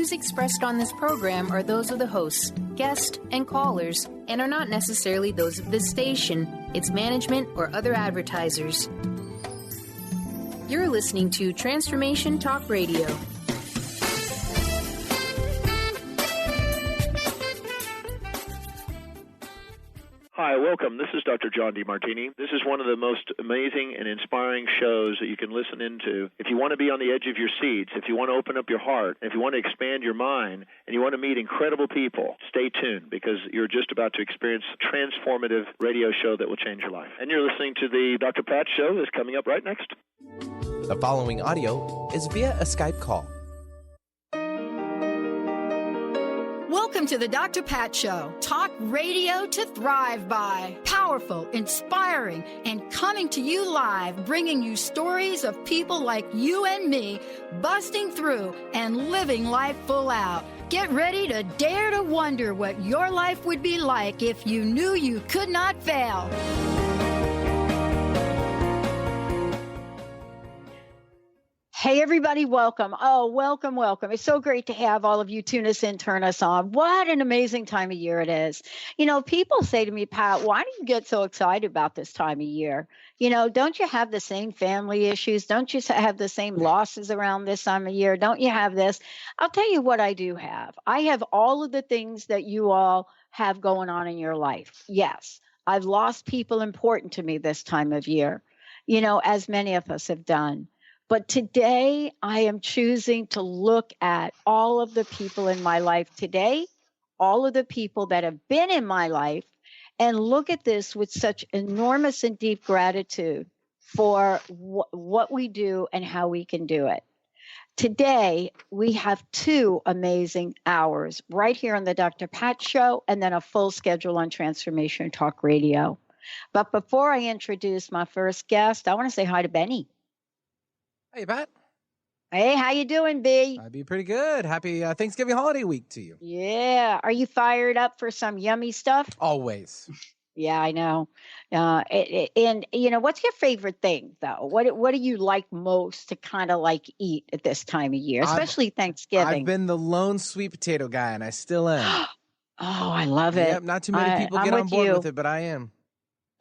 views expressed on this program are those of the hosts, guests, and callers, and are not necessarily those of this station, its management, or other advertisers. You're listening to Transformation Talk Radio. Hi, welcome. This is Dr. John DeMartini. This is one of the most amazing and inspiring shows that you can listen into. If you want to be on the edge of your seats, if you want to open up your heart, if you want to expand your mind, and you want to meet incredible people, stay tuned because you're just about to experience a transformative radio show that will change your life. And you're listening to the Dr. Pat Show that's coming up right next. The following audio is via a Skype call. Welcome to the Dr. Pat Show. Talk radio to thrive by. Powerful, inspiring, and coming to you live, bringing you stories of people like you and me, busting through and living life full out. Get ready to dare to wonder what your life would be like if you knew you could not fail. Hey, everybody, welcome. Oh, welcome, welcome. It's so great to have all of you tune us in, turn us on. What an amazing time of year it is. You know, people say to me, Pat, why do you get so excited about this time of year? You know, don't you have the same family issues? Don't you have the same losses around this time of year? Don't you have this? I'll tell you what I do have. I have all of the things that you all have going on in your life. Yes, I've lost people important to me this time of year, you know, as many of us have done. But today, I am choosing to look at all of the people in my life today, all of the people that have been in my life, and look at this with such enormous and deep gratitude for what we do and how we can do it. Today, we have 2 amazing hours right here on the Dr. Pat Show, and then a full schedule on Transformation Talk Radio. But before I introduce my first guest, I want to say hi to Benny. Hey, Pat. Hey, how you doing, B? I'd be pretty good. Happy Thanksgiving holiday week to you. Yeah. Are you fired up for some yummy stuff? Always. Yeah, I know. And, you know, what's your favorite thing, though? What do you like most to kind of like eat at this time of year, especially Thanksgiving? I've been the lone sweet potato guy, and I still am. Oh, I love it. Yep, not too many people get on board with it, but I am.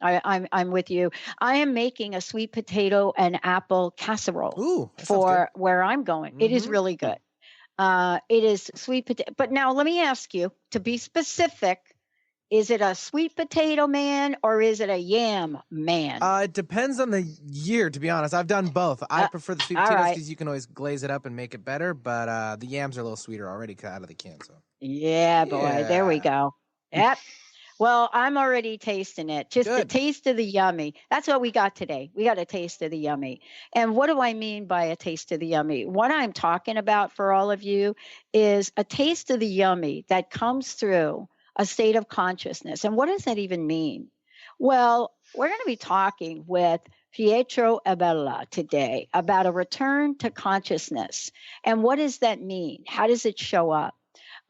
I'm with you. I am making a sweet potato and apple casserole. Ooh, for where I'm going. Mm-hmm. It is really good. It is sweet potato. But now let me ask you, to be specific, is it a sweet potato man or is it a yam man? It depends on the year, to be honest. I've done both. I prefer the sweet potatoes because you can always glaze it up and make it better, but the yams are a little sweeter already out of the can. So. Yeah, boy. There we go. Yep. Well, I'm already tasting it. Just the taste of the yummy. That's what we got today. We got a taste of the yummy. And what do I mean by a taste of the yummy? What I'm talking about for all of you is a taste of the yummy that comes through a state of consciousness. And what does that even mean? Well, we're going to be talking with Pietro Abela today about a return to consciousness. And what does that mean? How does it show up?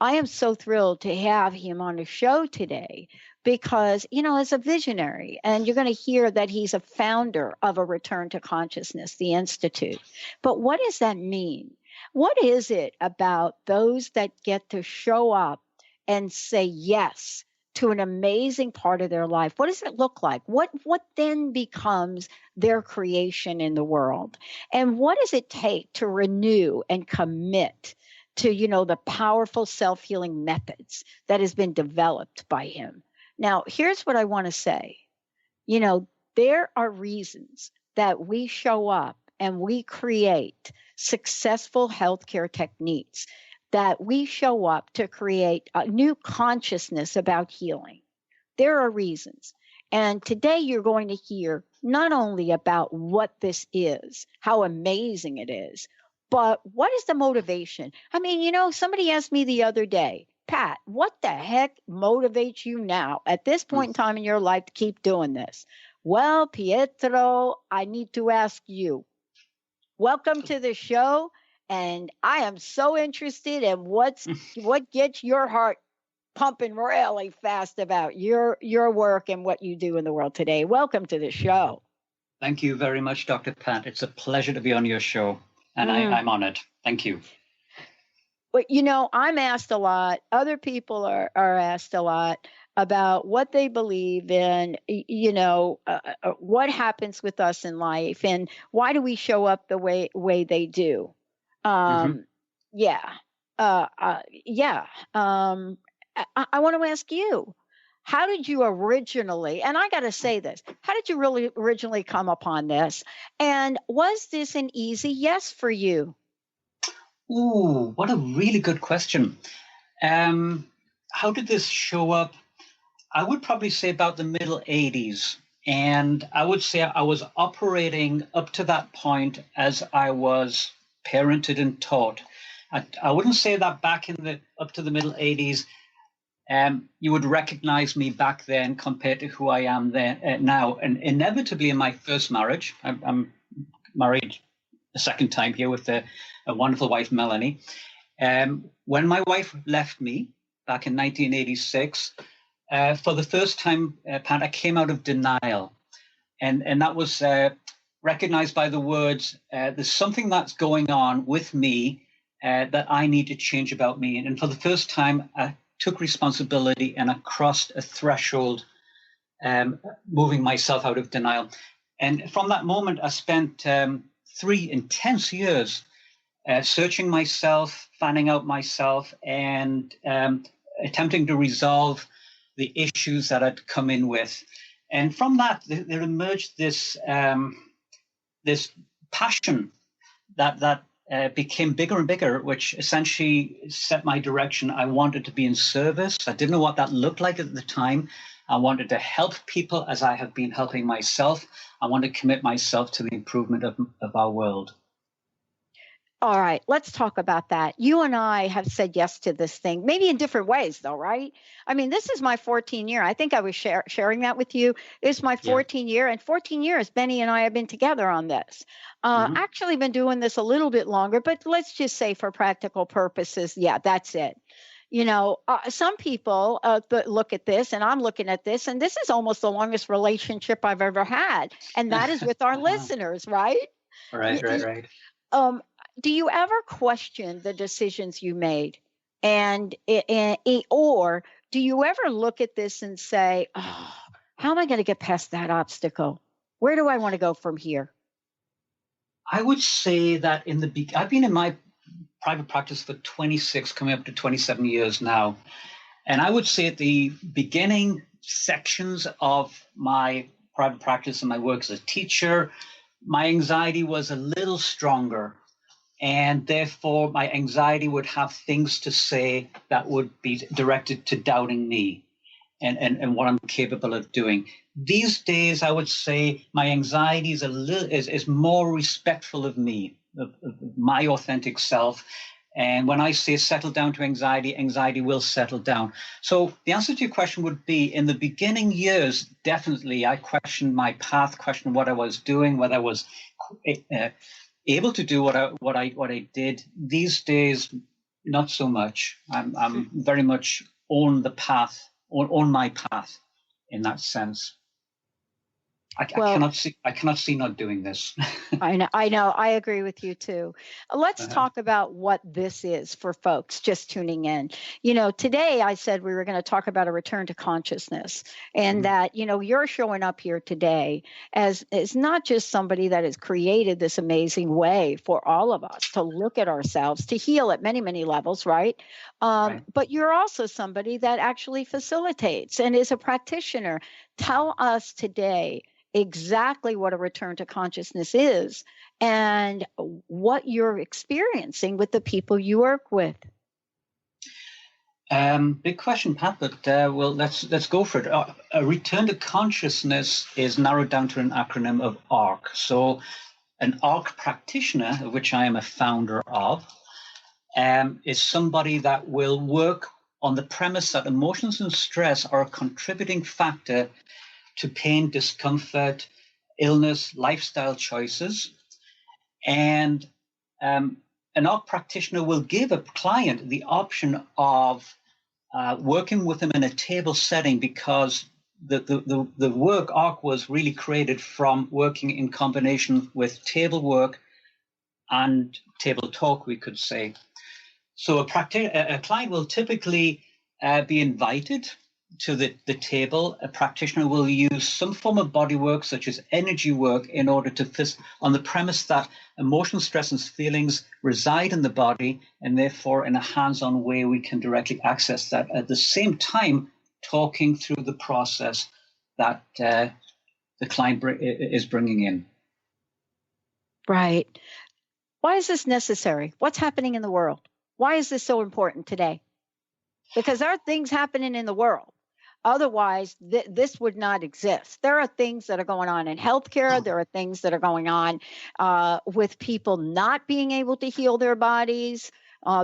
I am so thrilled to have him on the show today because, you know, as a visionary, and you're going to hear that he's a founder of a Return to Consciousness, the Institute. But what does that mean? What is it about those that get to show up and say yes to an amazing part of their life? What does it look like? What then becomes their creation in the world? And what does it take to renew and commit to, you know, the powerful self-healing methods that has been developed by him? Now, here's what I want to say. You know, there are reasons that we show up and we create successful healthcare techniques, that we show up to create a new consciousness about healing. There are reasons. And today you're going to hear not only about what this is, how amazing it is, but what is the motivation? I mean, you know, somebody asked me the other day, Pat, what the heck motivates you now at this point in time in your life to keep doing this? Well, Pietro, I need to ask you. Welcome to the show. And I am so interested in what gets your heart pumping really fast about your work and what you do in the world today. Welcome to the show. Thank you very much, Dr. Pat. It's a pleasure to be on your show. And I'm honored. Thank you. I'm asked a lot. Other people are asked a lot about what they believe in, what happens with us in life, and why do we show up the way they do. Yeah. Yeah. I want to ask you, how did you originally, and I got to say this, how did you really originally come upon this? And was this an easy yes for you? Ooh, what a really good question. How did this show up? I would probably say about the middle 80s. And I would say I was operating up to that point as I was parented and taught. I wouldn't say that back up to the middle 80s, you would recognize me back then compared to who I am now. And inevitably in my first marriage, I'm married a second time here with a wonderful wife, Melanie. When my wife left me back in 1986, for the first time, Pat, I came out of denial. And that was recognized by the words, there's something that's going on with me that I need to change about me. And for the first time, I took responsibility and I crossed a threshold, moving myself out of denial. And from that moment, I spent 3 intense years searching myself, finding out myself, and attempting to resolve the issues that I'd come in with. And from that, there emerged this this passion that became bigger and bigger, which essentially set my direction. I wanted to be in service. I didn't know what that looked like at the time. I wanted to help people as I have been helping myself. I want to commit myself to the improvement of our world. All right, let's talk about that. You and I have said yes to this thing, maybe in different ways, though, right? I mean, this is my 14 year. I think I was sharing that with you. It's my 14 year, and 14 years, Benny and I have been together on this. Actually been doing this a little bit longer, but let's just say for practical purposes, yeah, that's it. Some people look at this, and I'm looking at this, and this is almost the longest relationship I've ever had, and that is with our listeners, right? Right. Do you ever question the decisions you made, or do you ever look at this and say, "Oh, how am I going to get past that obstacle? Where do I want to go from here?" I would say that I've been in my private practice for 26, coming up to 27 years now, and I would say at the beginning sections of my private practice and my work as a teacher, my anxiety was a little stronger. And therefore, my anxiety would have things to say that would be directed to doubting me and what I'm capable of doing. These days, I would say my anxiety is more respectful of me, of my authentic self. And when I say settle down to anxiety, anxiety will settle down. So the answer to your question would be, in the beginning years, definitely I questioned my path, questioned what I was doing, whether I was able to do what I did. These days, not so much. I'm very much on my path in that sense. I cannot see not doing this. I know. I agree with you too. Let's talk about what this is for folks just tuning in. Today I said we were going to talk about a return to consciousness, and that, you're showing up here today as not just somebody that has created this amazing way for all of us to look at ourselves, to heal at many, many levels, right? But you're also somebody that actually facilitates and is a practitioner. Tell us today exactly what a return to consciousness is and what you're experiencing with the people you work with. Big question, Pat, but let's go for it. A return to consciousness is narrowed down to an acronym of ARC. So an ARC practitioner, of which I am a founder of, is somebody that will work on the premise that emotions and stress are a contributing factor to pain, discomfort, illness, lifestyle choices. And an ARC practitioner will give a client the option of working with them in a table setting, because the work ARC was really created from working in combination with table work and table talk, we could say. So a client will typically be invited to the table. A practitioner will use some form of body work, such as energy work, in order to on the premise that emotional stress and feelings reside in the body, and therefore in a hands-on way we can directly access that. At the same time, talking through the process that the client is bringing in. Right. Why is this necessary? What's happening in the world? Why is this so important today? Because there are things happening in the world. Otherwise, this would not exist. There are things that are going on in healthcare. There are things that are going on with people not being able to heal their bodies.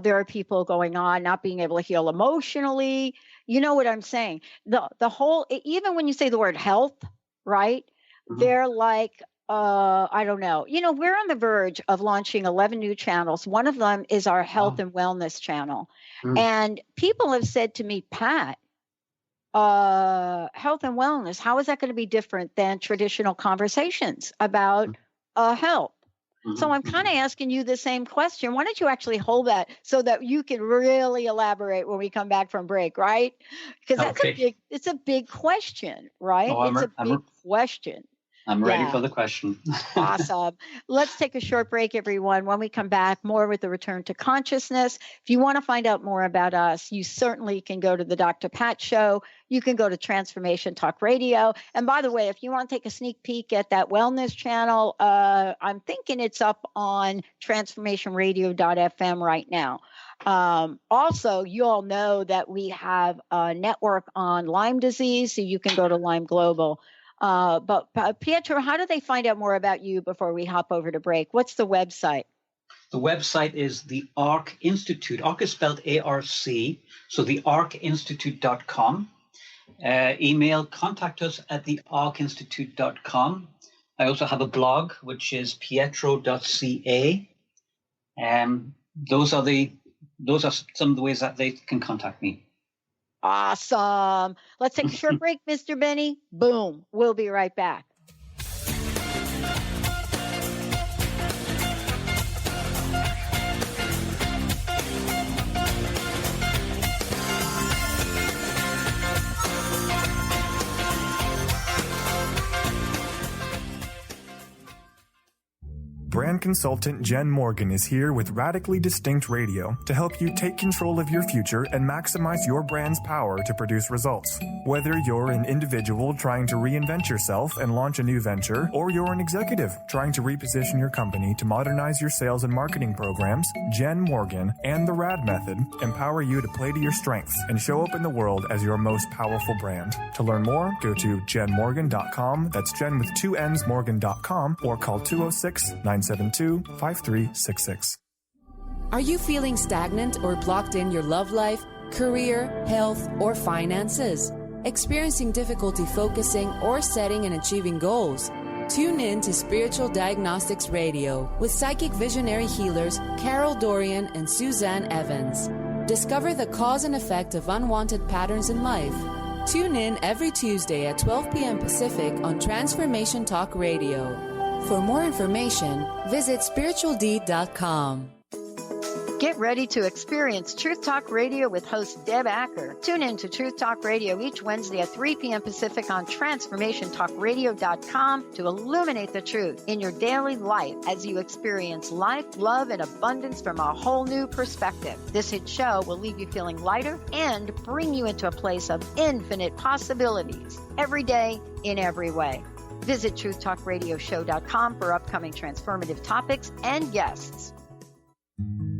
There are people going on not being able to heal emotionally. You know what I'm saying? The whole, even when you say the word health, right? Mm-hmm. They're like, I don't know. You know, we're on the verge of launching 11 new channels. One of them is our health and wellness channel. Mm. And people have said to me, Pat, health and wellness, how is that going to be different than traditional conversations about health? Mm-hmm. So I'm kind of asking you the same question. Why don't you actually hold that so that you can really elaborate when we come back from break, right? Because that's it's a big question, right? Oh, it's a big question. I'm ready for the question. Awesome. Let's take a short break, everyone. When we come back, more with the Return to Consciousness. If you want to find out more about us, you certainly can go to the Dr. Pat Show. You can go to Transformation Talk Radio. And by the way, if you want to take a sneak peek at that wellness channel, I'm thinking it's up on transformationradio.fm right now. Also, you all know that we have a network on Lyme disease, so you can go to Lyme Global. But Pietro, how do they find out more about you before we hop over to break? What's the website? The website is the ARC Institute. ARC is spelled ARC, so the arcinstitute.com. Email, contact us at the arcinstitute.com. I also have a blog, which is pietro.ca. Those are some of the ways that they can contact me. Awesome. Let's take a short break, Mr. Benny. Boom. We'll be right back. Brand consultant Jen Morgan is here with Radically Distinct Radio to help you take control of your future and maximize your brand's power to produce results. Whether you're an individual trying to reinvent yourself and launch a new venture, or you're an executive trying to reposition your company to modernize your sales and marketing programs, Jen Morgan and the RAD method empower you to play to your strengths and show up in the world as your most powerful brand. To learn more, go to jenmorgan.com. That's Jen with 2 N's Morgan.com, or call 206-972-5366. Are you feeling stagnant or blocked in your love life, career, health, or finances? Experiencing difficulty focusing or setting and achieving goals? Tune in to Spiritual Diagnostics Radio with psychic visionary healers Carol Dorian and Suzanne Evans. Discover the cause and effect of unwanted patterns in life. Tune in every Tuesday at 12 p.m. Pacific on Transformation Talk Radio. For more information, visit spiritualdeed.com. Get ready to experience Truth Talk Radio with host Deb Acker. Tune in to Truth Talk Radio each Wednesday at 3 p.m. Pacific on TransformationTalkRadio.com to illuminate the truth in your daily life as you experience life, love, and abundance from a whole new perspective. This hit show will leave you feeling lighter and bring you into a place of infinite possibilities every day in every way. Visit TruthTalkRadioshow.com for upcoming transformative topics and guests.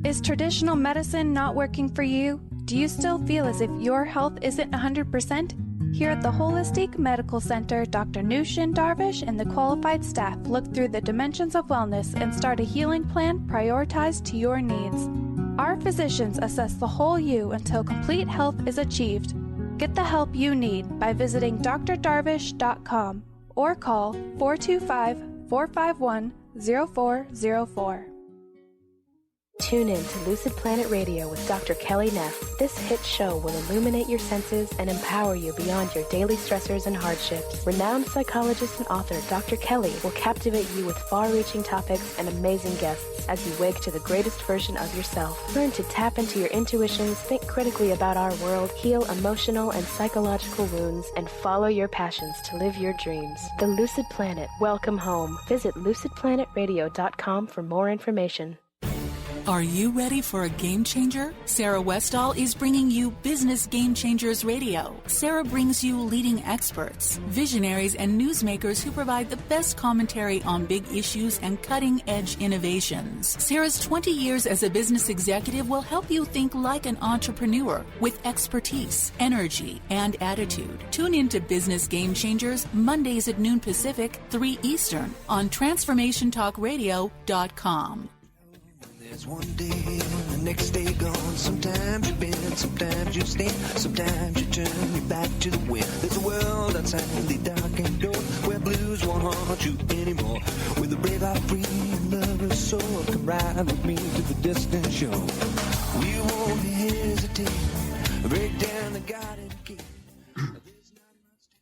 Is traditional medicine not working for you? Do you still feel as if your health isn't 100%? Here at the Holistic Medical Center, Dr. Nushin Darvish and the qualified staff look through the dimensions of wellness and start a healing plan prioritized to your needs. Our physicians assess the whole you until complete health is achieved. Get the help you need by visiting drdarvish.com or call 425-451-0404. Tune in to Lucid Planet Radio with Dr. Kelly Neff. This hit show will illuminate your senses and empower you beyond your daily stressors and hardships. Renowned psychologist and author Dr. Kelly will captivate you with far-reaching topics and amazing guests as you wake to the greatest version of yourself. Learn to tap into your intuitions, think critically about our world, heal emotional and psychological wounds, and follow your passions to live your dreams. The Lucid Planet. Welcome home. Visit lucidplanetradio.com for more information. Are you ready for a game changer? Sarah Westall is bringing you Business Game Changers Radio. Sarah brings you leading experts, visionaries, and newsmakers who provide the best commentary on big issues and cutting-edge innovations. Sarah's 20 years as a business executive will help you think like an entrepreneur with expertise, energy, and attitude. Tune in to Business Game Changers Mondays at noon Pacific, 3 Eastern on TransformationTalkRadio.com. There's one day and the next day gone. Sometimes you bend, sometimes you stand, sometimes you turn your back to the wind. There's a world outside the darkened door where blues won't haunt you anymore. With a brave heart free and lover's soul, come ride with me to the distant shore. We won't hesitate, break down the garden gate.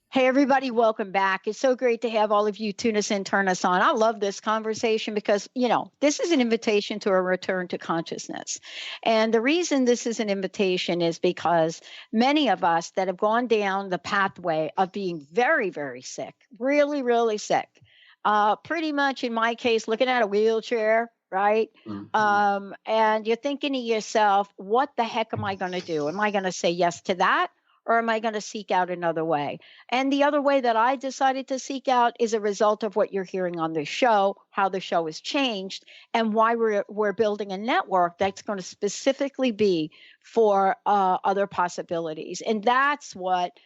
Hey, everybody, welcome back. It's so great to have all of you tune us in, turn us on. I love this conversation because, this is an invitation to a return to consciousness. And the reason this is an invitation is because many of us that have gone down the pathway of being very, very sick, really, really sick, pretty much in my case, looking at a wheelchair, right? Mm-hmm. And you're thinking to yourself, what the heck am I going to do? Am I going to say yes to that? Or am I going to seek out another way? And the other way that I decided to seek out is a result of what you're hearing on this show, how the show has changed, and why we're building a network that's going to specifically be for other possibilities. And that's what,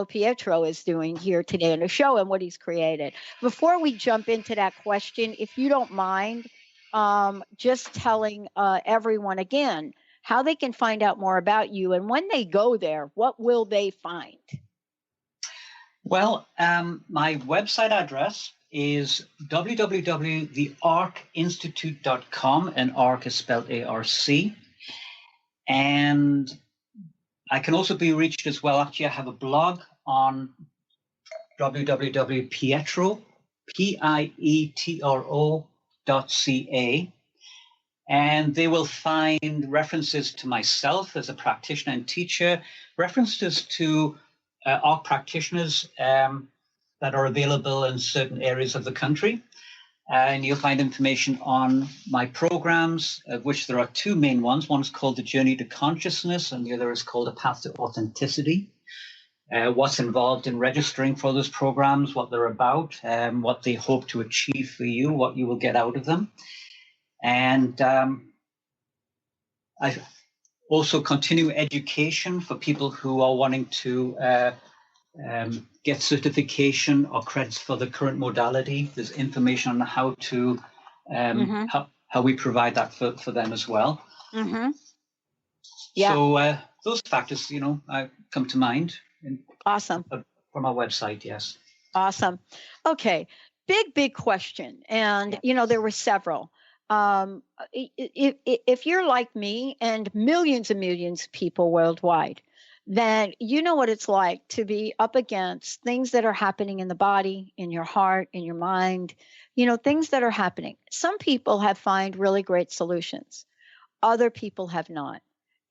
Pietro is doing here today on the show and what he's created. Before we jump into that question, if you don't mind, just telling everyone again, how they can find out more about you, and when they go there, what will they find? Well, my website address is www.thearcinstitute.com, and ARC is spelled ARC. And I can also be reached as well. Actually, I have a blog on www.pietro.ca. And they will find references to myself as a practitioner and teacher, references to ARC practitioners that are available in certain areas of the country. And you'll find information on my programs, of which there are two main ones. One is called The Journey to Consciousness, and the other is called A Path to Authenticity. What's involved in registering for those programs, what they're about, what they hope to achieve for you, what you will get out of them. And I also continue education for people who are wanting to get certification or credits for the current modality. There's information on how to how we provide that for them as well. Mm-hmm. Yeah. So those factors, come to mind. Awesome. From our website, yes. Awesome. Okay. Big question. And, there were several. If you're like me and millions and millions of people worldwide, then you know what it's like to be up against things that are happening in the body, in your heart, in your mind, things that are happening. Some people have found really great solutions. Other people have not.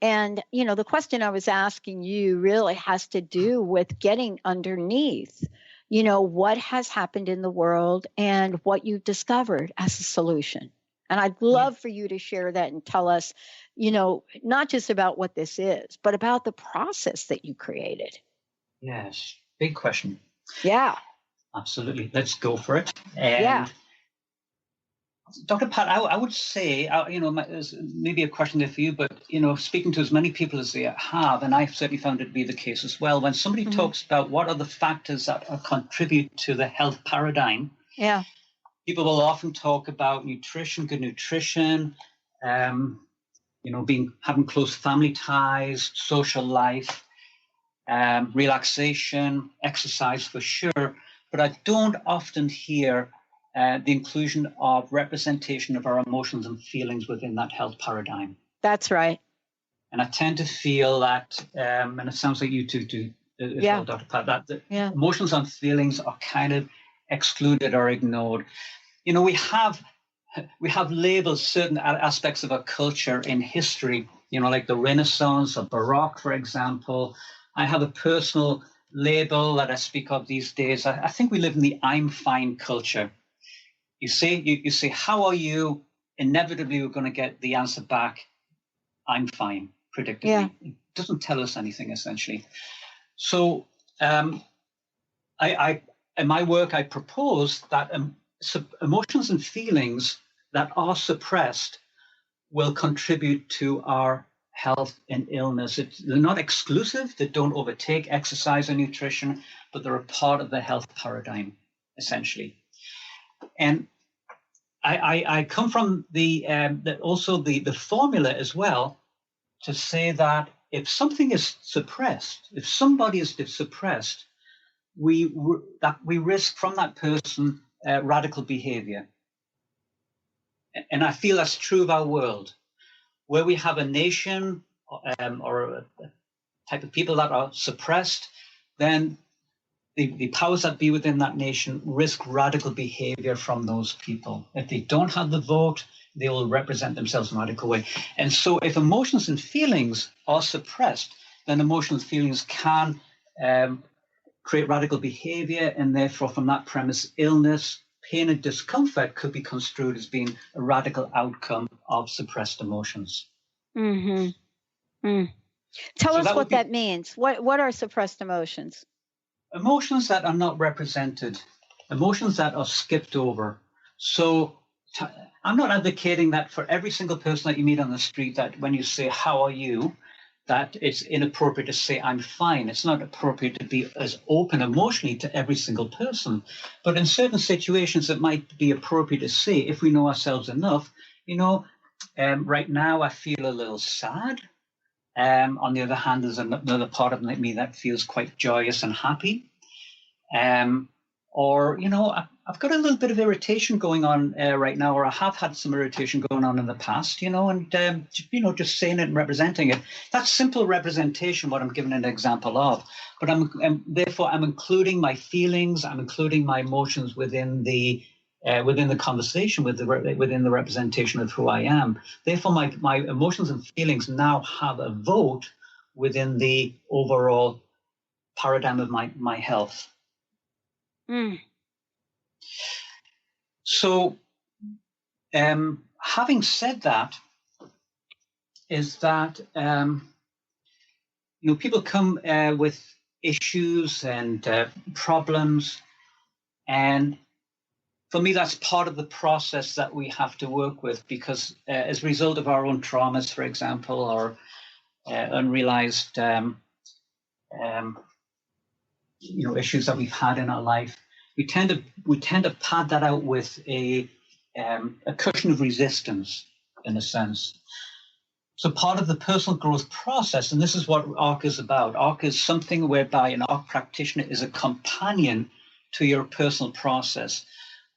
And, the question I was asking you really has to do with getting underneath, what has happened in the world and what you've discovered as a solution. And I'd love for you to share that and tell us, not just about what this is, but about the process that you created. Yes. Big question. Yeah. Absolutely. Let's go for it. And Dr. Pat, I would say, there's maybe a question there for you, but, speaking to as many people as they have, and I've certainly found it to be the case as well, when somebody talks about what are the factors that contribute to the health paradigm, people will often talk about nutrition, good nutrition, having close family ties, social life, relaxation, exercise for sure. But I don't often hear the inclusion of representation of our emotions and feelings within that health paradigm. That's right. And I tend to feel that, and it sounds like you too do, as well, Dr. Pat, that emotions and feelings are kind of excluded or ignored. You know, we have labeled certain aspects of our culture in history, you know, like the Renaissance or Baroque, for example. I have a personal label that I speak of these days. I think we live in the I'm fine culture. You say, how are you? Inevitably, we're going to get the answer back, I'm fine, predictably. Yeah. It doesn't tell us anything, essentially. So I in my work, I propose that emotions and feelings that are suppressed will contribute to our health and illness. They're not exclusive. They don't overtake exercise or nutrition, but they're a part of the health paradigm, essentially. And I come from the formula as well to say that if something is suppressed, if somebody is suppressed, we risk from that person radical behavior. And I feel that's true of our world. Where we have a nation or a type of people that are suppressed, then the powers that be within that nation risk radical behavior from those people. If they don't have the vote, they will represent themselves in a radical way. And so if emotions and feelings are suppressed, then emotions and feelings can create radical behavior, and therefore from that premise, illness, pain and discomfort could be construed as being a radical outcome of suppressed emotions. Mm-hmm. Mm. Tell us what that means. What are suppressed emotions? Emotions that are not represented, emotions that are skipped over. So I'm not advocating that for every single person that you meet on the street, that when you say, how are you, that it's inappropriate to say, I'm fine. It's not appropriate to be as open emotionally to every single person. But in certain situations, it might be appropriate to say, if we know ourselves enough, you know, right now I feel a little sad. On the other hand, there's another part of me that feels quite joyous and happy. Or, you know, I've got a little bit of irritation going on right now, or I have had some irritation going on in the past, you know, and, you know, just saying it and representing it. That's simple representation, what I'm giving an example of. But therefore, I'm including my feelings, I'm including my emotions within the conversation, within the representation of who I am. Therefore, my emotions and feelings now have a vote within the overall paradigm of my health. Mm. So, having said that, is that you know, people come with issues and problems, and for me, that's part of the process that we have to work with, because as a result of our own traumas, for example, or unrealized you know, issues that we've had in our life, we tend to pad that out with a cushion of resistance, in a sense. So part of the personal growth process, and this is what ARC is about. ARC is something whereby an ARC practitioner is a companion to your personal process.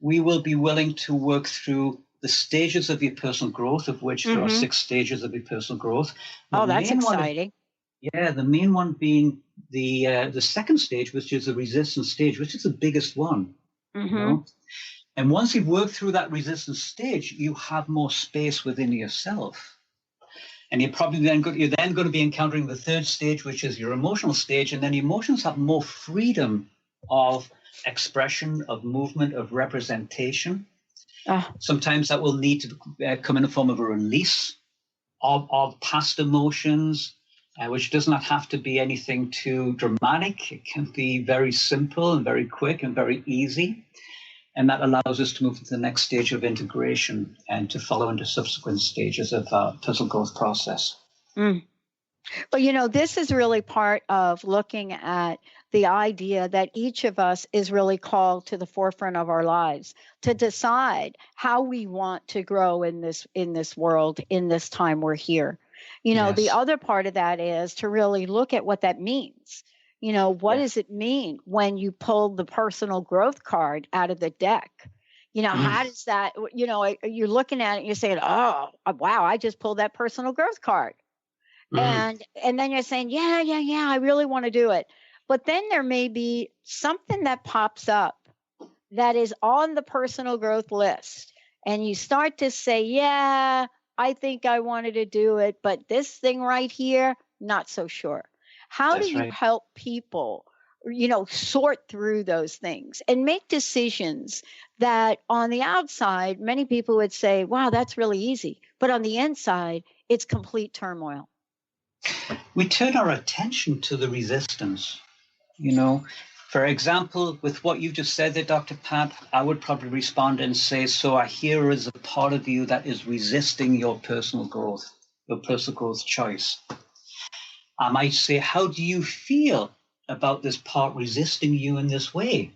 We will be willing to work through the stages of your personal growth, of which there are 6 stages of your personal growth. Oh, that's exciting. The main one being the second stage, which is the resistance stage, which is the biggest one. Mm-hmm. You know? And once you've worked through that resistance stage, you have more space within yourself. And you're then going to be encountering the third stage, which is your emotional stage. And then your emotions have more freedom of expression, of movement, of representation. Sometimes that will need to come in the form of a release of past emotions, which does not have to be anything too dramatic. It can be very simple and very quick and very easy. And that allows us to move to the next stage of integration and to follow into subsequent stages of our personal growth process. Mm. Well, you know, this is really part of looking at the idea that each of us is really called to the forefront of our lives to decide how we want to grow in this world, in this time we're here. You know, the other part of that is to really look at what that means. You know, what does it mean when you pull the personal growth card out of the deck? How does that, you're looking at it and you're saying, oh, wow, I just pulled that personal growth card. And then you're saying, yeah, I really want to do it. But then there may be something that pops up that is on the personal growth list. And you start to say, yeah, I think I wanted to do it, but this thing right here, not so sure. How do you help people, sort through those things and make decisions that on the outside, many people would say, wow, that's really easy. But on the inside, it's complete turmoil. We turn our attention to the resistance. For example, with what you just said there, Dr. Pat, I would probably respond and say, so I hear is a part of you that is resisting your personal growth choice. I might say, how do you feel about this part resisting you in this way?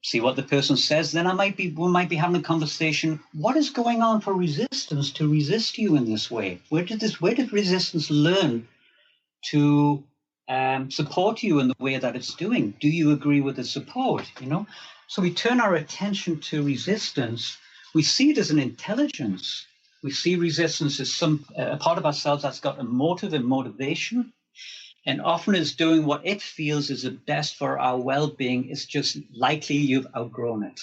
See what the person says. Then we might be having a conversation. What is going on for resistance to resist you in this way? Where did resistance learn to support you in the way that it's doing? Do you agree with the support? So we turn our attention to resistance. We see it as an intelligence. We see resistance as a part of ourselves that's got a motive and motivation, and often is doing what it feels is the best for our well-being. It's just likely you've outgrown it.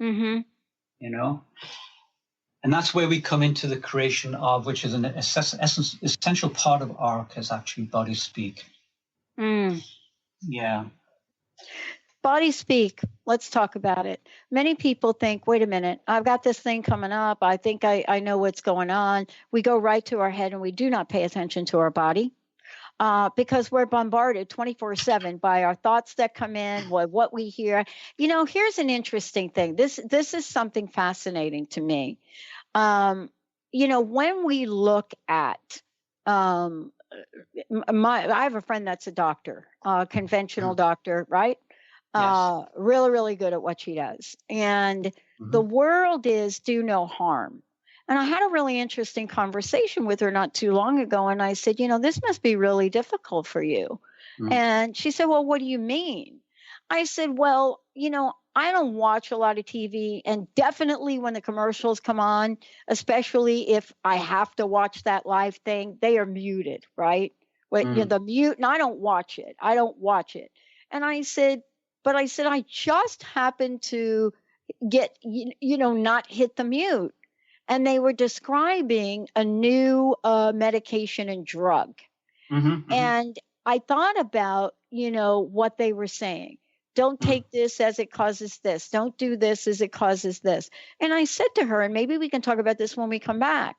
And that's where we come into the creation of, which is an essential part of ARC, is actually BodySpeak. Yeah. BodySpeak, let's talk about it. Many people think, wait a minute, I've got this thing coming up. I think I know what's going on. We go right to our head and we do not pay attention to our body because we're bombarded 24/7 by our thoughts that come in, what we hear. Here's an interesting thing. This is something fascinating to me. When we look at I have a friend that's a doctor, conventional doctor, right? Yes. Really, really good at what she does. And the world is do no harm. And I had a really interesting conversation with her not too long ago. And I said, this must be really difficult for you. And she said, well, what do you mean? I said, well, I don't watch a lot of TV. And definitely when the commercials come on, especially if I have to watch that live thing, they are muted, right? The mute, and I don't watch it. And I said, I just happened to get, not hit the mute. And they were describing a new medication and drug. And I thought about, what they were saying. Don't take this as it causes this. Don't do this as it causes this. And I said to her, and maybe we can talk about this when we come back.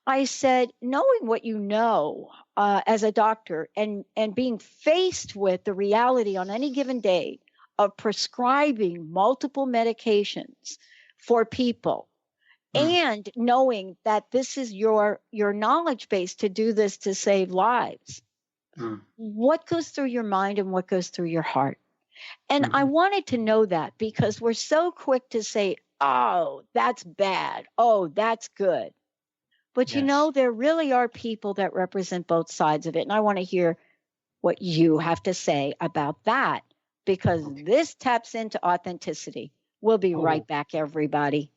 I said, knowing what you know as a doctor and being faced with the reality on any given day of prescribing multiple medications for people, and knowing that this is your knowledge base to do this to save lives, what goes through your mind and what goes through your heart? And I wanted to know that because we're so quick to say, oh, that's bad. Oh, that's good. But there really are people that represent both sides of it. And I want to hear what you have to say about that, because this taps into authenticity. We'll be right back, everybody.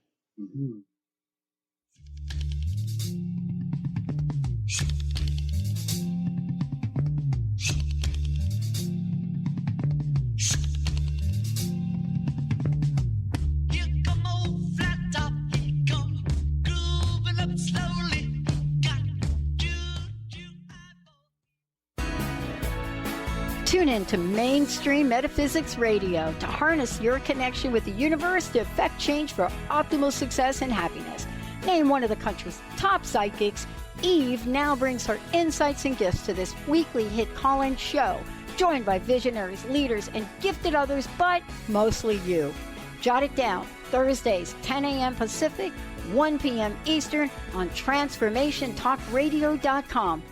Tune in to Mainstream Metaphysics Radio to harness your connection with the universe to effect change for optimal success and happiness. Named one of the country's top psychics, Eve now brings her insights and gifts to this weekly hit call-in show, joined by visionaries, leaders, and gifted others, but mostly you. Jot it down, Thursdays, 10 a.m. Pacific, 1 p.m. Eastern on TransformationTalkRadio.com.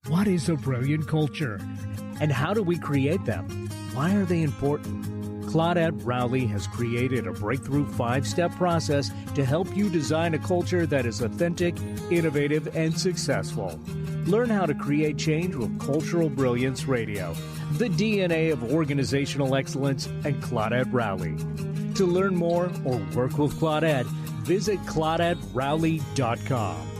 What is a brilliant culture? And how do we create them? Why are they important? Claudette Rowley has created a breakthrough 5-step process to help you design a culture that is authentic, innovative, and successful. Learn how to create change with Cultural Brilliance Radio, the DNA of organizational excellence, and Claudette Rowley. To learn more or work with Claudette, visit ClaudeetteRowley.com.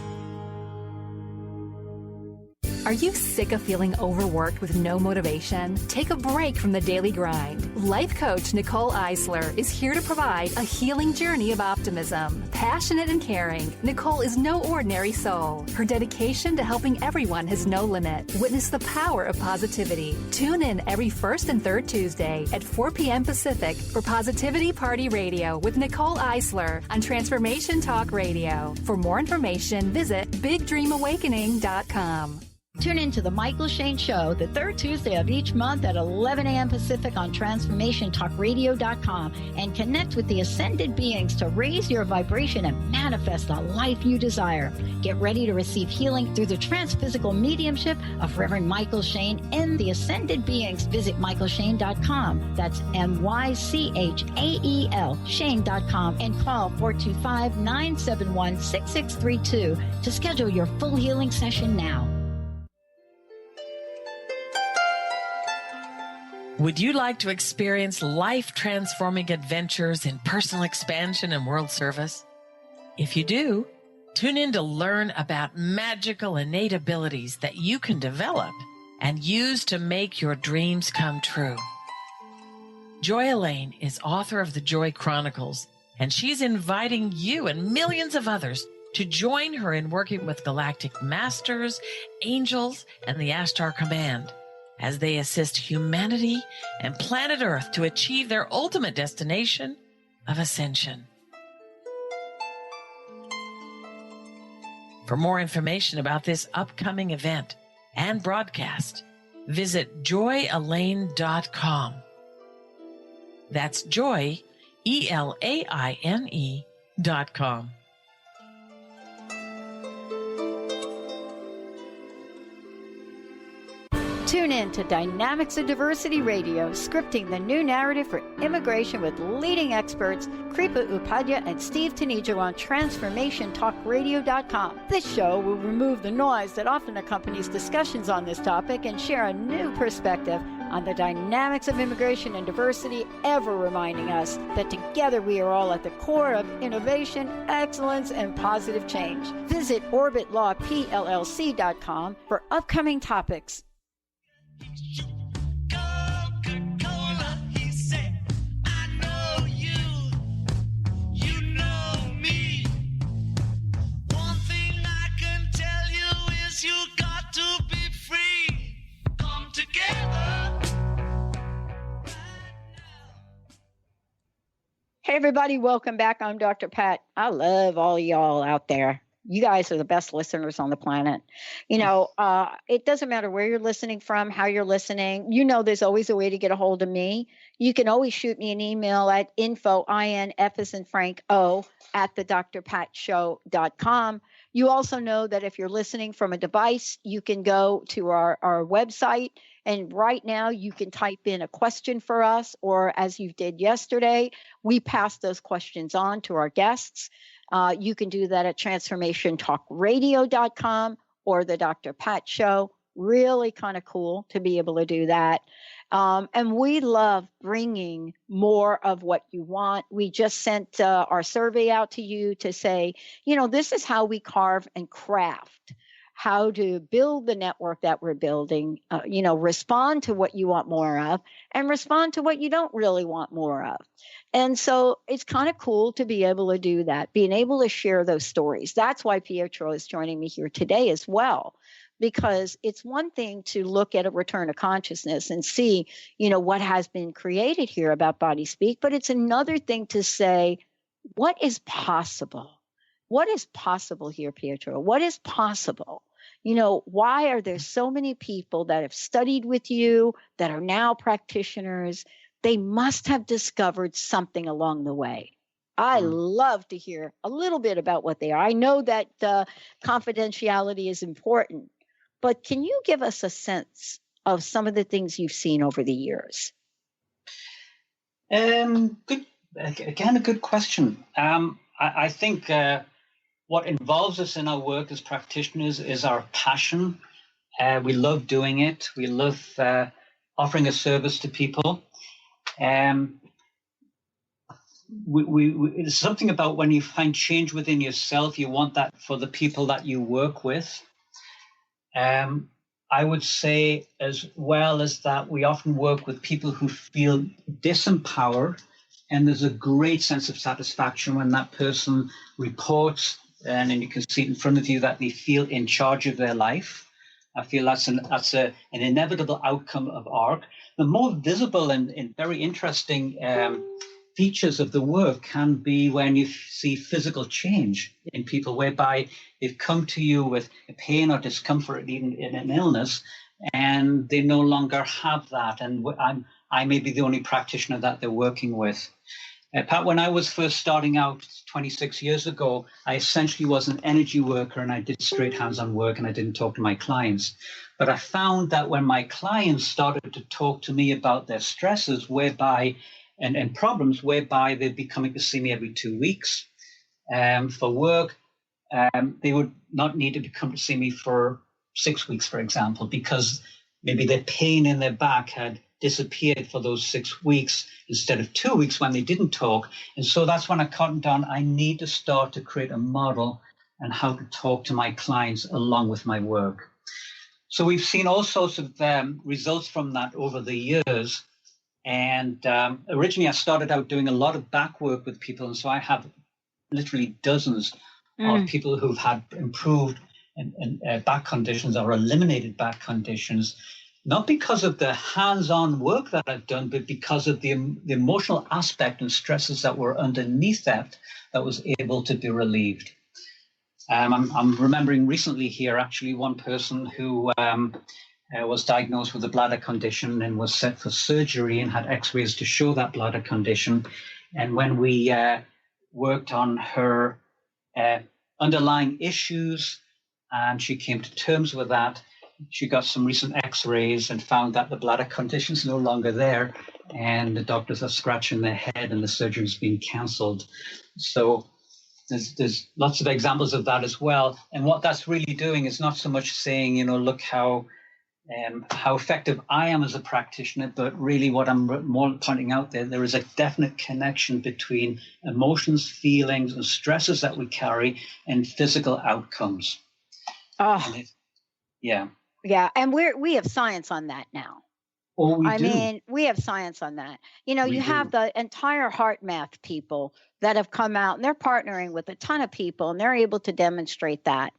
Are you sick of feeling overworked with no motivation? Take a break from the daily grind. Life coach Nicole Eisler is here to provide a healing journey of optimism. Passionate and caring, Nicole is no ordinary soul. Her dedication to helping everyone has no limit. Witness the power of positivity. Tune in every first and third Tuesday at 4 p.m. Pacific for Positivity Party Radio with Nicole Eisler on Transformation Talk Radio. For more information, visit BigDreamAwakening.com. Tune in to The Michael Shane Show the third Tuesday of each month at 11 a.m. Pacific on TransformationTalkRadio.com and connect with the ascended beings to raise your vibration and manifest the life you desire. Get ready to receive healing through the transphysical mediumship of Reverend Michael Shane and the ascended beings. Visit MichaelShane.com. That's MyChael, Shane.com, and call 425-971-6632 to schedule your full healing session now. Would you like to experience life-transforming adventures in personal expansion and world service? If you do, tune in to learn about magical innate abilities that you can develop and use to make your dreams come true. Joy Elaine is author of the Joy Chronicles, and she's inviting you and millions of others to join her in working with galactic masters, angels, and the Ashtar Command as they assist humanity and planet Earth to achieve their ultimate destination of ascension. For more information about this upcoming event and broadcast, visit joyelaine.com. That's joy, ELAINE.com. Tune in to Dynamics of Diversity Radio, scripting the new narrative for immigration with leading experts Kripa Upadhyaya and Steve Tanijo on TransformationTalkRadio.com. This show will remove the noise that often accompanies discussions on this topic and share a new perspective on the dynamics of immigration and diversity, ever reminding us that together we are all at the core of innovation, excellence, and positive change. Visit OrbitLawPLLC.com for upcoming topics. Hey, everybody, welcome back. I'm Dr. Pat. I love all y'all out there. You guys are the best listeners on the planet. You know, it doesn't matter where you're listening from, how you're listening. You know, there's always a way to get a hold of me. You can always shoot me an email at info@thedrpatshow.com. You also know that if you're listening from a device, you can go to our website. And right now, you can type in a question for us, or as you did yesterday, we pass those questions on to our guests. You can do that at TransformationTalkRadio.com or the Dr. Pat Show. Really kind of cool to be able to do that. And we love bringing more of what you want. We just sent our survey out to you to say, you know, this is how we carve and craft, how to build the network that we're building, you know, respond to what you want more of and respond to what you don't really want more of. And so it's kind of cool to be able to do that, being able to share those stories. That's why Pietro is joining me here today as well, because it's one thing to look at a return of consciousness and see, you know, what has been created here about BodySpeak, but it's another thing to say, what is possible? What is possible here, Pietro? What is possible? You know, why are there so many people that have studied with you that are now practitioners? They must have discovered something along the way. I love to hear a little bit about what they are. I know that confidentiality is important, but can you give us a sense of some of the things you've seen over the years? Good. Again, a good question. I think what involves us in our work as practitioners is our passion. We love doing it. We love it's something about when you find change within yourself, you want that for the people that you work with. I would say, as well as that, we often work with people who feel disempowered, and there's a great sense of satisfaction when that person reports, and then you can see it in front of you, that they feel in charge of their life. I feel that's an inevitable outcome of ARC. The more visible and very interesting features of the work can be when you see physical change in people, whereby they've come to you with a pain or discomfort, even in an illness, and they no longer have that. And I may be the only practitioner that they're working with. Pat, when I was first starting out 26 years ago, I essentially was an energy worker, and I did straight hands-on work, and I didn't talk to my clients. But I found that when my clients started to talk to me about their stresses, whereby and problems, whereby they'd be coming to see me every 2 weeks for work, they would not need to come to see me for 6 weeks, for example, because maybe their pain in their back had disappeared for those 6 weeks instead of 2 weeks when they didn't talk. And so that's when I cottoned on, I need to start to create a model and how to talk to my clients along with my work. So we've seen all sorts of results from that over the years. And originally I started out doing a lot of back work with people. And so I have literally dozens of people who've had improved back conditions or eliminated back conditions, not because of the hands-on work that I've done, but because of the emotional aspect and stresses that were underneath that was able to be relieved. I'm remembering recently here, actually, one person who was diagnosed with a bladder condition and was set for surgery and had x-rays to show that bladder condition. And when we worked on her underlying issues and she came to terms with that, she got some recent x-rays and found that the bladder condition is no longer there, and the doctors are scratching their head and the surgery's been cancelled. So there's lots of examples of that as well. And what that's really doing is not so much saying, look how effective I am as a practitioner, but really what I'm more pointing out there is a definite connection between emotions, feelings, and stresses that we carry and physical outcomes. Oh, yeah. Yeah, and we have science on that now. Oh, we do. I mean, we have science on that. You have the entire heart math people that have come out, and they're partnering with a ton of people, and they're able to demonstrate that.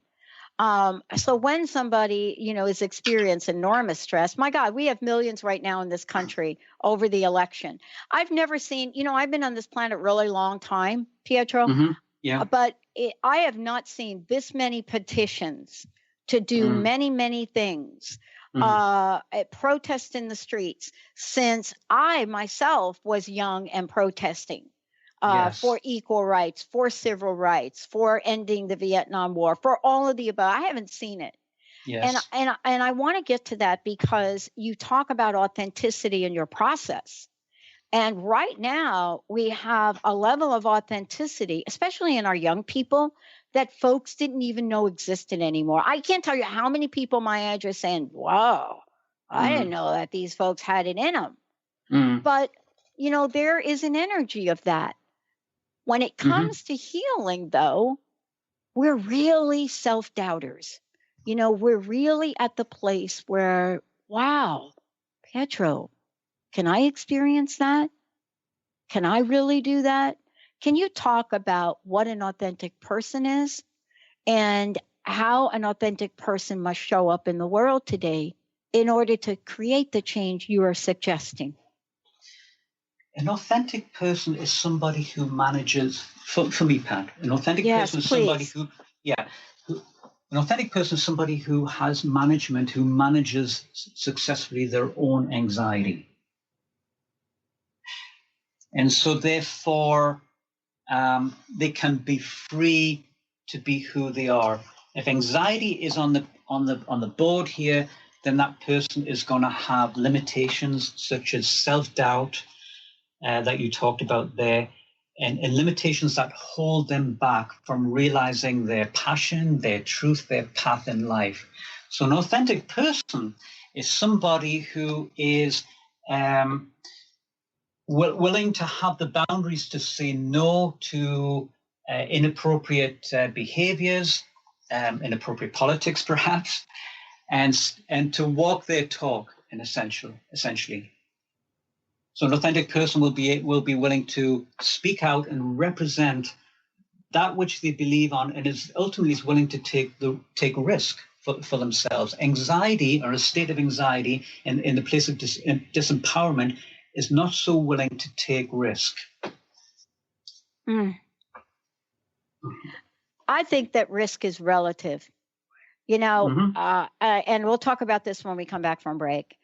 So when somebody, is experiencing enormous stress, my God, we have millions right now in this country over the election. I've never seen, I've been on this planet really long time, Pietro. Mm-hmm. Yeah. But I have not seen this many petitions to do many, many things, protest in the streets since I myself was young and protesting for equal rights, for civil rights, for ending the Vietnam War, for all of the above. I haven't seen it. Yes. And I want to get to that because you talk about authenticity in your process. And right now we have a level of authenticity, especially in our young people, that folks didn't even know existed anymore. I can't tell you how many people my age are saying, wow, I didn't know that these folks had it in them. But, there is an energy of that. When it comes to healing, though, we're really self-doubters. We're really at the place where, wow, Pietro, can I experience that? Can I really do that? Can you talk about what an authentic person is and how an authentic person must show up in the world today in order to create the change you are suggesting? An authentic person is somebody who manages, for me, Pat, an authentic person is somebody an authentic person is somebody who has management, who manages successfully their own anxiety. And so therefore, they can be free to be who they are. If anxiety is on the board here, then that person is going to have limitations such as self-doubt that you talked about there, and limitations that hold them back from realizing their passion, their truth, their path in life. So an authentic person is somebody who is willing to have the boundaries to say no to inappropriate behaviors, inappropriate politics, perhaps, and to walk their talk, essentially. So an authentic person will be willing to speak out and represent that which they believe on, and is ultimately willing to take risk for themselves. Anxiety, or a state of anxiety in the place of disempowerment, is not so willing to take risk. I think that risk is relative. And we'll talk about this when we come back from break.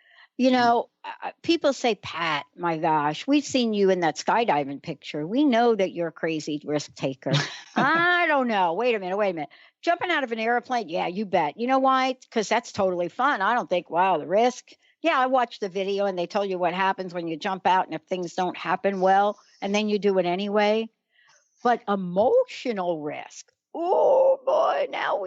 People say, Pat, my gosh, we've seen you in that skydiving picture. We know that you're a crazy risk taker. I don't know. Wait a minute. Jumping out of an airplane? Yeah, you bet. You know why? Because that's totally fun. I don't think, wow, the risk. Yeah, I watched the video and they tell you what happens when you jump out and if things don't happen well, and then you do it anyway. But emotional risk. Oh boy, now,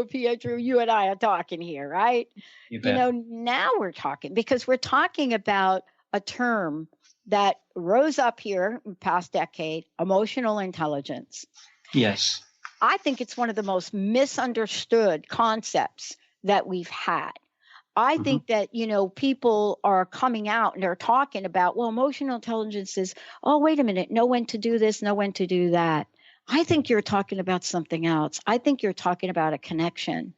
Pietro, you and I are talking here, right? You bet. Now we're talking, because we're talking about a term that rose up here in the past decade, emotional intelligence. Yes. I think it's one of the most misunderstood concepts that we've had. I think that, people are coming out and they're talking about, well, emotional intelligence is, oh, wait a minute, know when to do this, know when to do that. I think you're talking about something else. I think you're talking about a connection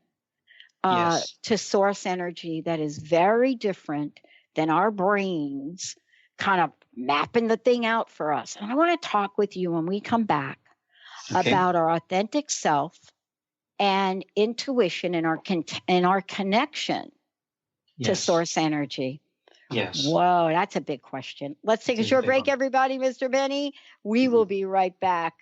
to source energy that is very different than our brains kind of mapping the thing out for us. And I want to talk with you when we come back about our authentic self and intuition and our connection to source energy. Yes. Whoa, that's a big question. Let's take a short break, everybody. Mr. Benny, we will be right back.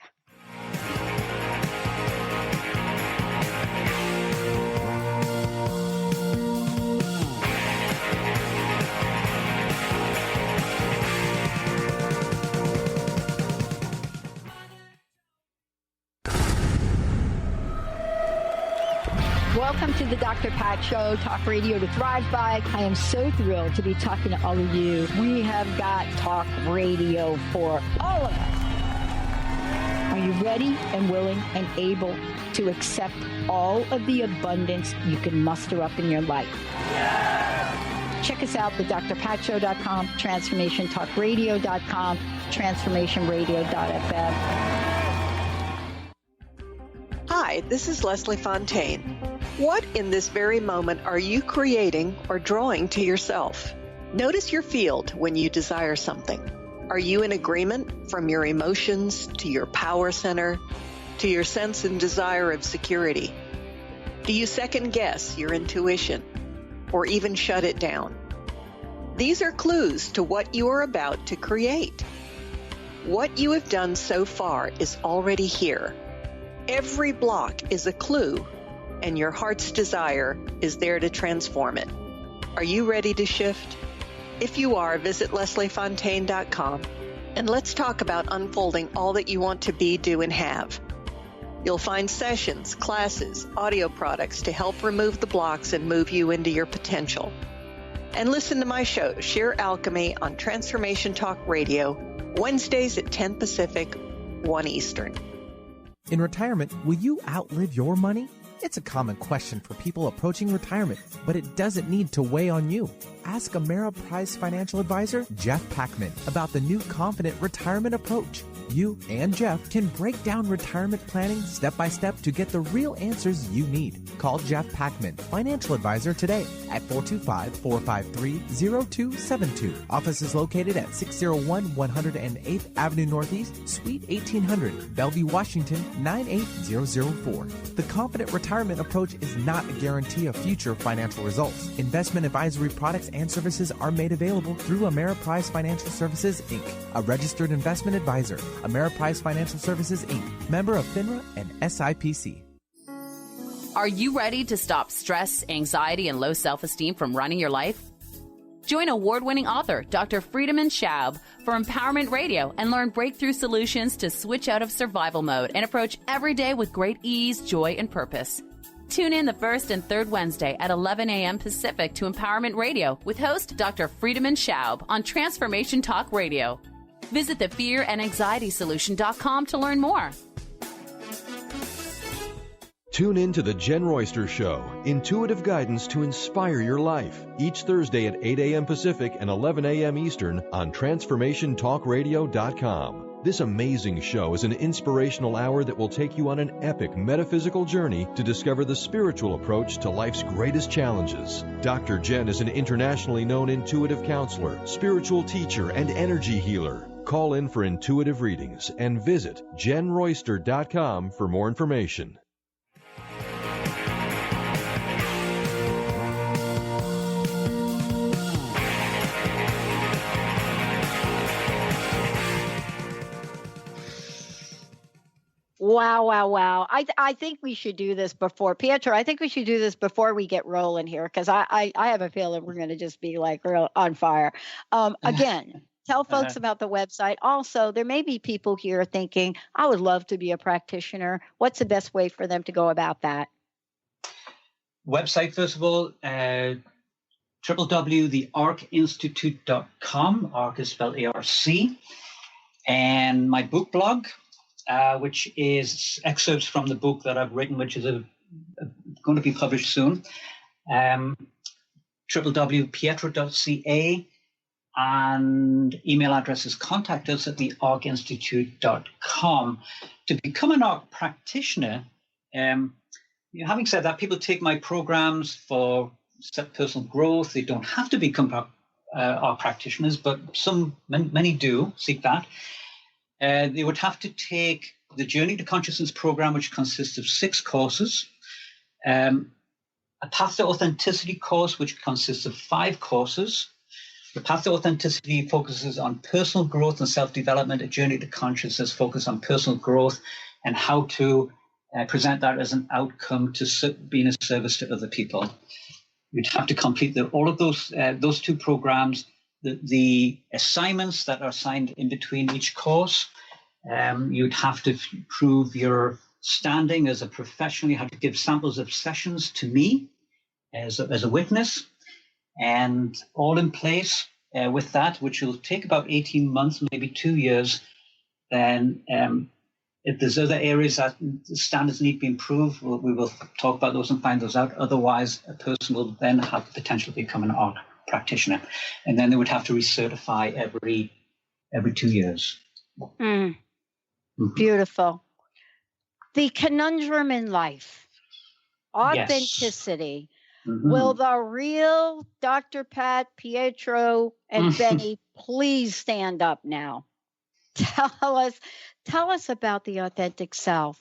Welcome to the Dr. Pat Show, Talk Radio to Thrive By. I am so thrilled to be talking to all of you. We have got talk radio for all of us. Are you ready and willing and able to accept all of the abundance you can muster up in your life? Check us out, thedrpatshow.com, transformationtalkradio.com, transformationradio.fm. Hi, this is Leslie Fontaine. What in this very moment are you creating or drawing to yourself? Notice your field when you desire something. Are you in agreement from your emotions to your power center to your sense and desire of security? Do you second guess your intuition or even shut it down? These are clues to what you are about to create. What you have done so far is already here. Every block is a clue, and your heart's desire is there to transform it. Are you ready to shift? If you are, visit lesliefontaine.com and let's talk about unfolding all that you want to be, do, and have. You'll find sessions, classes, audio products to help remove the blocks and move you into your potential. And listen to my show, Sheer Alchemy, on Transformation Talk Radio, Wednesdays at 10 Pacific, 1 Eastern. In retirement, will you outlive your money? It's a common question for people approaching retirement, but it doesn't need to weigh on you. Ask Ameriprise financial advisor Jeff Packman about the new Confident Retirement Approach. You and Jeff can break down retirement planning step by step to get the real answers you need. Call Jeff Packman, financial advisor, today at 425-453-0272. Office is located at 601 108th Avenue Northeast, Suite 1800, Bellevue, Washington, 98004. The Confident Retirement Approach is not a guarantee of future financial results. Investment advisory products and services are made available through Ameriprise Financial Services, Inc., a registered investment advisor. Ameriprise Financial Services, Inc., member of FINRA and SIPC. Are you ready to stop stress, anxiety, and low self-esteem from running your life? Join award-winning author Dr. Friedemann Schaub for Empowerment Radio and learn breakthrough solutions to switch out of survival mode and approach every day with great ease, joy, and purpose. Tune in the first and third Wednesday at 11 a.m. Pacific to Empowerment Radio with host Dr. Friedemann Schaub on Transformation Talk Radio. Visit thefearandanxietysolution.com to learn more. Tune in to The Jen Royster Show, intuitive guidance to inspire your life, each Thursday at 8 a.m. Pacific and 11 a.m. Eastern on TransformationTalkRadio.com. This amazing show is an inspirational hour that will take you on an epic metaphysical journey to discover the spiritual approach to life's greatest challenges. Dr. Jen is an internationally known intuitive counselor, spiritual teacher, and energy healer. Call in for intuitive readings and visit JenRoyster.com for more information. Wow. I think we should do this before. Pietro, I think we should do this before we get rolling here, because I have a feeling we're going to just be like real on fire. Again, tell folks about the website. Also, there may be people here thinking, I would love to be a practitioner. What's the best way for them to go about that? Website, first of all, www.thearcinstitute.com. ARC is spelled ARC. And my book blog, which is excerpts from the book that I've written, which is going to be published soon. www.pietro.ca, and email address is contact us at thearcinstitute.com. To become an ARC practitioner, having said that, people take my programs for personal growth. They don't have to become ARC practitioners, but many do seek that. They would have to take the Journey to Consciousness program, which consists of 6 courses, a Path to Authenticity course, which consists of 5 courses. The Path to Authenticity focuses on personal growth and self-development. A Journey to Consciousness focuses on personal growth and how to present that as an outcome to being a service to other people. You'd have to complete all of those 2 programs. The assignments that are assigned in between each course, you'd have to prove your standing as a professional. You have to give samples of sessions to me as a witness, and all in place with that, which will take about 18 months, maybe 2 years. Then if there's other areas that the standards need to be improved, we will talk about those and find those out. Otherwise, a person will then have the potential to become an ARC practitioner, and then they would have to recertify every 2 years. Beautiful. The conundrum in life, authenticity. Yes. Will the real Dr. Pat, Pietro, and Benny please stand up now? Tell us about the authentic self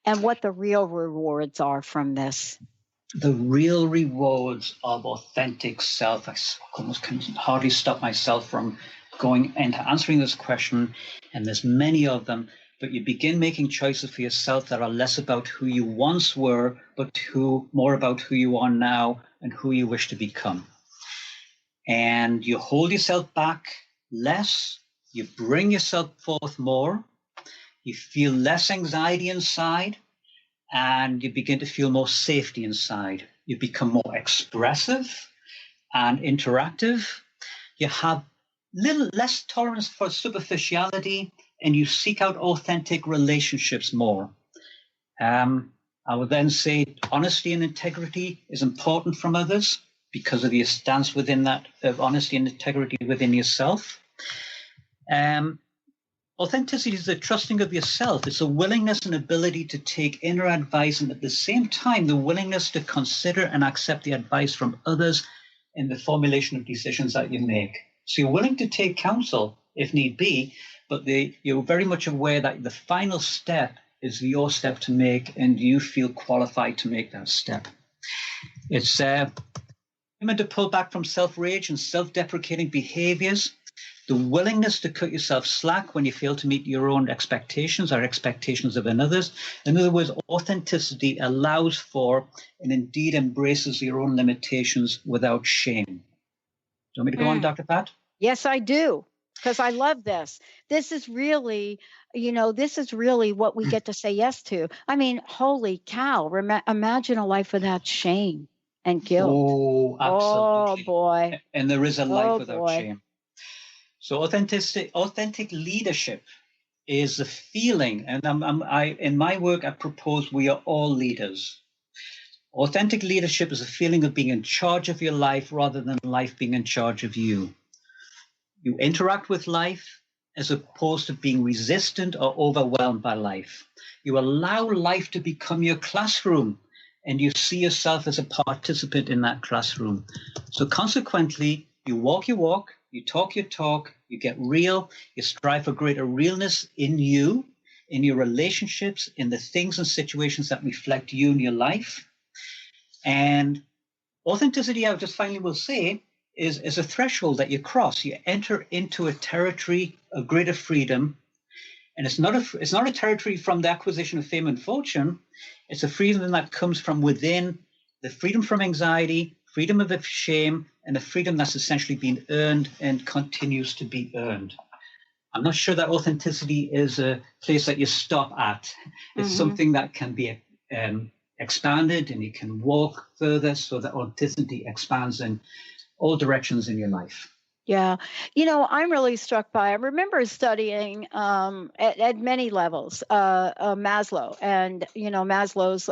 and what the real rewards are from this. The real rewards of authentic self. I almost can hardly stop myself from going into answering this question, and there's many of them, but you begin making choices for yourself that are less about who you once were, but more about who you are now and who you wish to become. And you hold yourself back less, you bring yourself forth more, you feel less anxiety inside, and you begin to feel more safety inside. You become more expressive and interactive. You have little less tolerance for superficiality, and you seek out authentic relationships more. I would then say honesty and integrity is important from others because of your stance within that, of honesty and integrity within yourself. Authenticity is the trusting of yourself. It's a willingness and ability to take inner advice, and at the same time, the willingness to consider and accept the advice from others in the formulation of decisions that you make. So you're willing to take counsel if need be, but you're very much aware that the final step is your step to make, and you feel qualified to make that step. It's to pull back from self-rage and self-deprecating behaviors. The willingness to cut yourself slack when you fail to meet your own expectations or expectations of others. In other words, authenticity allows for and indeed embraces your own limitations without shame. Do you want me to go on, Dr. Pat? Yes, I do. because I love this. This is really, this is really what we get to say yes to. I mean, holy cow, imagine a life without shame and guilt. Oh, absolutely. Oh, boy. And there is a life without shame. So authentic leadership is the feeling, and in my work, I propose we are all leaders. Authentic leadership is a feeling of being in charge of your life rather than life being in charge of you. You interact with life as opposed to being resistant or overwhelmed by life. You allow life to become your classroom, and you see yourself as a participant in that classroom. So consequently, you walk your walk, you talk your talk, you get real, you strive for greater realness in you, in your relationships, in the things and situations that reflect you in your life. And authenticity, I just finally will say, is a threshold that you cross. You enter into a territory of greater freedom. And it's not a territory from the acquisition of fame and fortune. It's a freedom that comes from within, the freedom from anxiety, freedom of shame, and a freedom that's essentially been earned and continues to be earned. I'm not sure that authenticity is a place that you stop at. It's something that can be expanded, and you can walk further so that authenticity expands in all directions in your life. Yeah. I'm really struck by, I remember studying at many levels, Maslow and, Maslow's,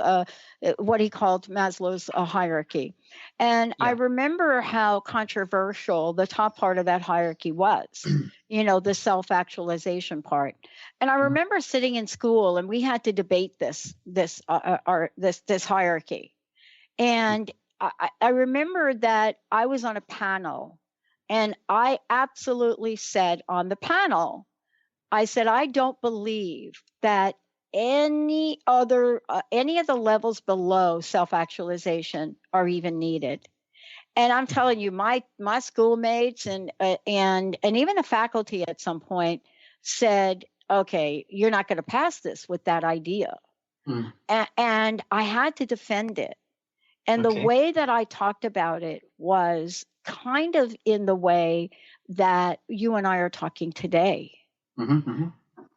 what he called Maslow's hierarchy. And I remember how controversial the top part of that hierarchy was, the self-actualization part. And I remember sitting in school, and we had to debate this hierarchy. And I remember that I was on a panel, and I absolutely said on the panel, I said, I don't believe that any of the levels below self-actualization are even needed. And I'm telling you, my schoolmates and even the faculty at some point said, okay, you're not going to pass this with that idea. And I had to defend it. And the way that I talked about it was kind of in the way that you and I are talking today.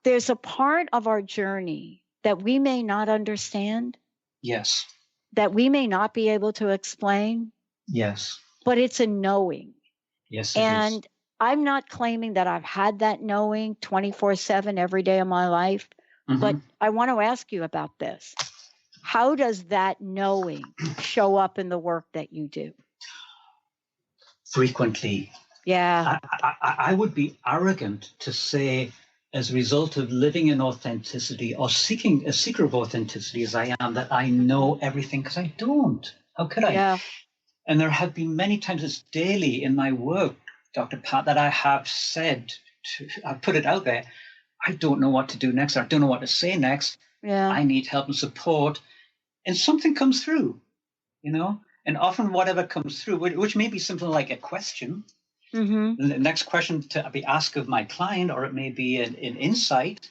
There's a part of our journey that we may not understand. Yes. That we may not be able to explain. Yes. But it's a knowing. Yes, and I'm not claiming that I've had that knowing 24/7 every day of my life. But I want to ask you about this. How does that knowing show up in the work that you do? Frequently. Yeah. I would be arrogant to say, as a result of living in authenticity or a seeker of authenticity as I am, that I know everything, because I don't. How could I? Yeah. And there have been many times, it's daily in my work, Dr. Pat, that I have said, I put it out there, I don't know what to do next. I don't know what to say next. Yeah. I need help and support. And something comes through, and often whatever comes through, which may be something like a question, the next question to be asked of my client, or it may be an insight.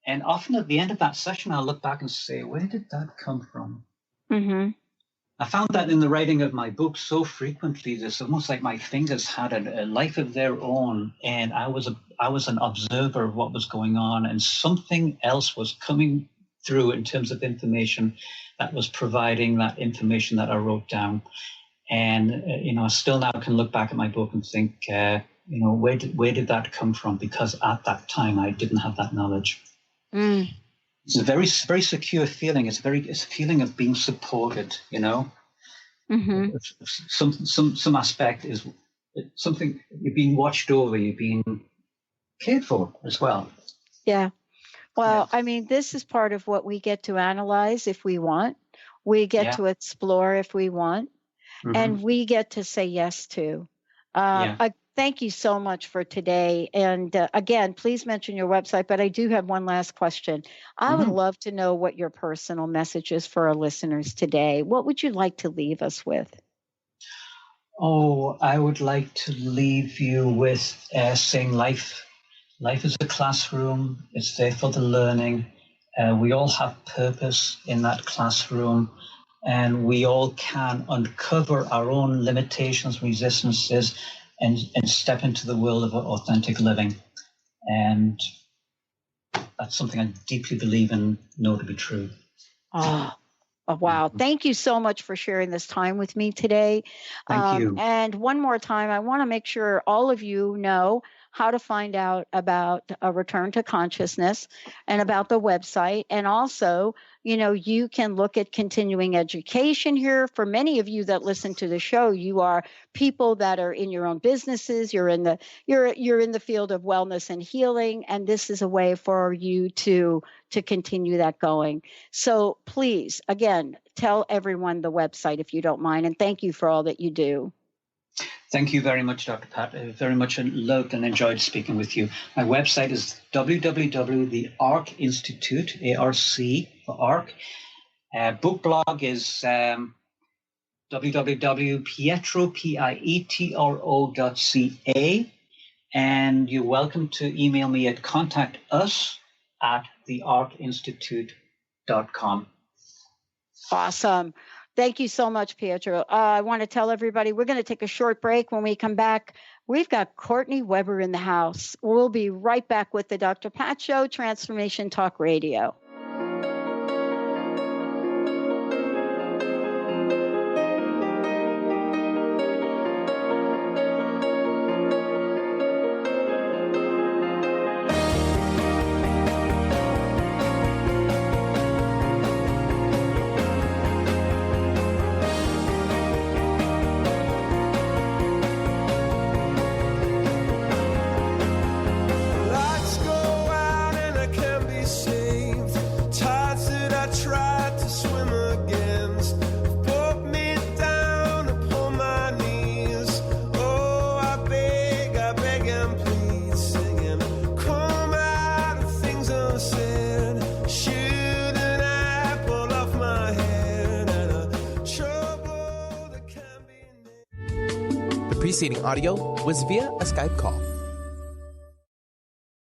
And often at the end of that session, I'll look back and say, where did that come from? I found that in the writing of my book so frequently, it's almost like my fingers had a life of their own, and I was an observer of what was going on, and something else was coming through in terms of information that was providing that information that I wrote down. And, I still now can look back at my book and think, where did that come from? Because at that time, I didn't have that knowledge. It's a very, very secure feeling. It's a feeling of being supported, Some aspect is something, you're being watched over, you're being cared for as well. Yeah. Well, I mean, this is part of what we get to analyze if we want. We get to explore if we want. And we get to say yes to. Thank you so much for today. And again, please mention your website. But I do have one last question. I would love to know what your personal message is for our listeners today. What would you like to leave us with? Oh, I would like to leave you with saying life is a classroom. It's there for the learning. We all have purpose in that classroom, and we all can uncover our own limitations, resistances, and step into the world of authentic living. And that's something I deeply believe and know to be true. Oh, wow. Thank you so much for sharing this time with me today. Thank you. And one more time, I want to make sure all of you know how to find out about a return to consciousness and about the website. And also, you can look at continuing education here. For many of you that listen to the show, you are people that are in your own businesses. You're in the field of wellness and healing, and this is a way for you to continue that going. So please, again, tell everyone the website if you don't mind, and thank you for all that you do. Thank you very much, Dr. Pat. I very much loved and enjoyed speaking with you. My website is www.the-ARC Institute, ARC for ARC. Book blog is www.pietro.ca. And you're welcome to email me at contactus@thearcinstitute.com. Awesome. Thank you so much, Pietro. I want to tell everybody we're going to take a short break. When we come back, we've got Courtney Weber in the house. We'll be right back with the Dr. Pat Show, Transformation Talk Radio. Preceding audio was via a Skype call.